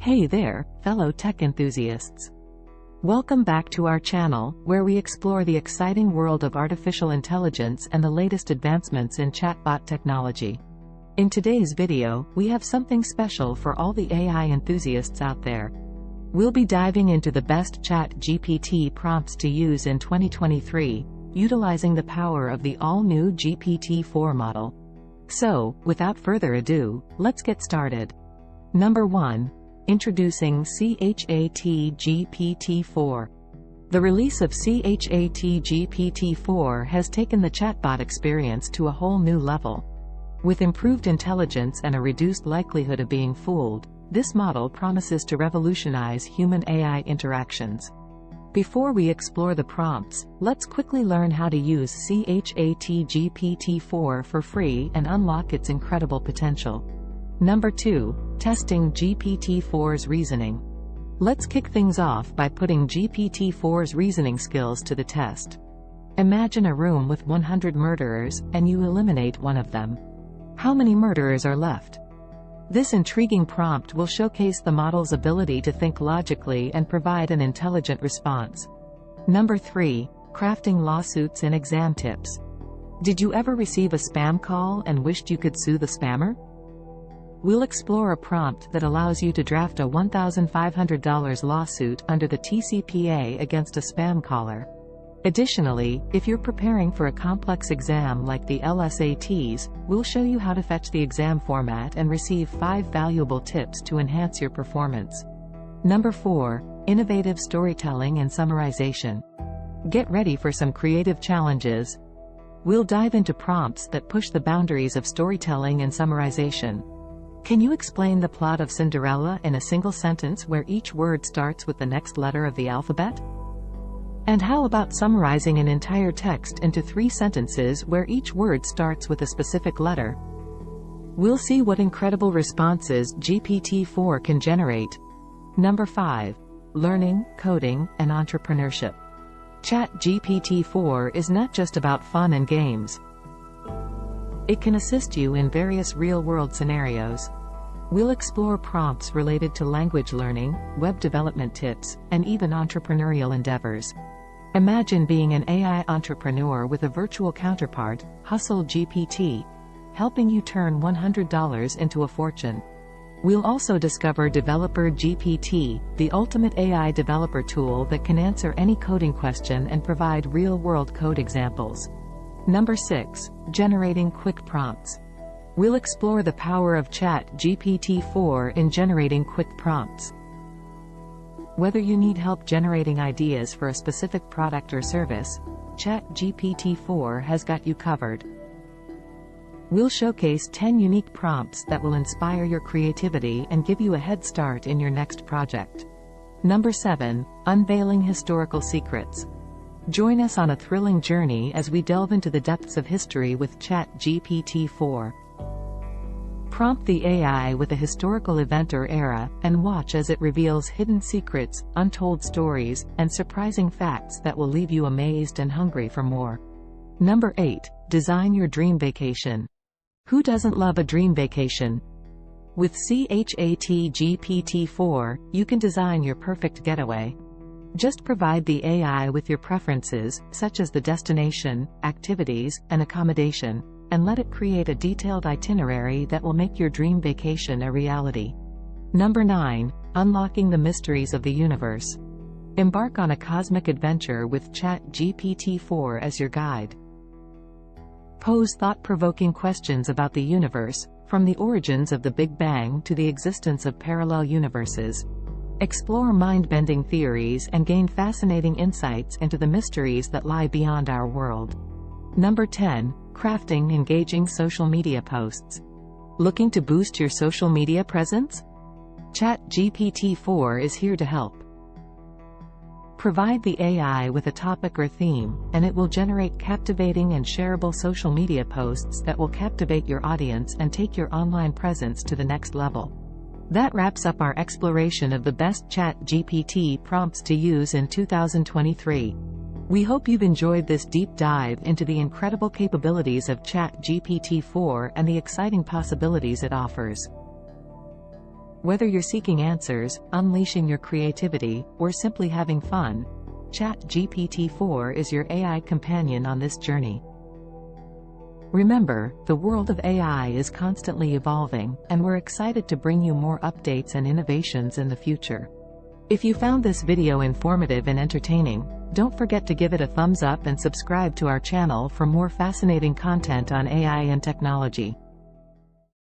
Hey there, fellow tech enthusiasts. Welcome back to our channel, where we explore the exciting world of artificial intelligence and the latest advancements in chatbot technology. In today's video, we have something special for all the AI enthusiasts out there. We'll be diving into the best Chat GPT prompts to use in 2023, utilizing the power of the all-new GPT-4 model. So, without further ado, let's get started. Number 1. Introducing Chat GPT-4. The release of Chat GPT-4 has taken the chatbot experience to a whole new level. With improved intelligence and a reduced likelihood of being fooled, this model promises to revolutionize human-AI interactions. Before we explore the prompts, let's quickly learn how to use Chat GPT-4 for free and unlock its incredible potential. Number 2. Testing GPT-4's reasoning. Let's kick things off by putting GPT-4's reasoning skills to the test. Imagine a room with 100 murderers, and you eliminate one of them. How many murderers are left? This intriguing prompt will showcase the model's ability to think logically and provide an intelligent response. Number 3. Crafting lawsuits and exam tips. Did you ever receive a spam call and wished you could sue the spammer? We'll explore a prompt that allows you to draft a $1,500 lawsuit under the TCPA against a spam caller. Additionally, if you're preparing for a complex exam like the LSATs, we'll show you how to fetch the exam format and receive 5 valuable tips to enhance your performance. Number 4. Innovative storytelling and summarization. Get ready for some creative challenges. We'll dive into prompts that push the boundaries of storytelling and summarization. Can you explain the plot of Cinderella in a single sentence where each word starts with the next letter of the alphabet? And how about summarizing an entire text into 3 sentences where each word starts with a specific letter? We'll see what incredible responses GPT-4 can generate. Number 5. Learning, coding, and entrepreneurship. Chat GPT-4 is not just about fun and games. It can assist you in various real-world scenarios. We'll explore prompts related to language learning, web development tips, and even entrepreneurial endeavors. Imagine being an AI entrepreneur with a virtual counterpart, Hustle GPT, helping you turn $100 into a fortune. We'll also discover Developer GPT, the ultimate AI developer tool that can answer any coding question and provide real-world code examples. Number 6. Generating quick prompts. We'll explore the power of Chat GPT-4 in generating quick prompts. Whether you need help generating ideas for a specific product or service, Chat GPT-4 has got you covered. We'll showcase 10 unique prompts that will inspire your creativity and give you a head start in your next project. Number 7. Unveiling historical secrets. Join us on a thrilling journey as we delve into the depths of history with Chat GPT-4. Prompt the AI with a historical event or era, and watch as it reveals hidden secrets, untold stories, and surprising facts that will leave you amazed and hungry for more. Number 8. Design your dream vacation. Who doesn't love a dream vacation? With Chat GPT-4, you can design your perfect getaway. Just provide the AI with your preferences, such as the destination, activities, and accommodation, and let it create a detailed itinerary that will make your dream vacation a reality. Number 9. Unlocking the mysteries of the universe. Embark on a cosmic adventure with Chat GPT-4 as your guide. Pose thought-provoking questions about the universe, from the origins of the Big Bang to the existence of parallel universes. Explore mind-bending theories and gain fascinating insights into the mysteries that lie beyond our world. Number 10. Crafting engaging social media posts. Looking to boost your social media presence? Chat GPT-4 is here to help. Provide the AI with a topic or theme, and it will generate captivating and shareable social media posts that will captivate your audience and take your online presence to the next level. That wraps up our exploration of the best Chat GPT prompts to use in 2023. We hope you've enjoyed this deep dive into the incredible capabilities of Chat GPT-4 and the exciting possibilities it offers. Whether you're seeking answers, unleashing your creativity, or simply having fun, ChatGPT 4 is your AI companion on this journey. Remember, the world of AI is constantly evolving, and we're excited to bring you more updates and innovations in the future. If you found this video informative and entertaining, don't forget to give it a thumbs up and subscribe to our channel for more fascinating content on AI and technology.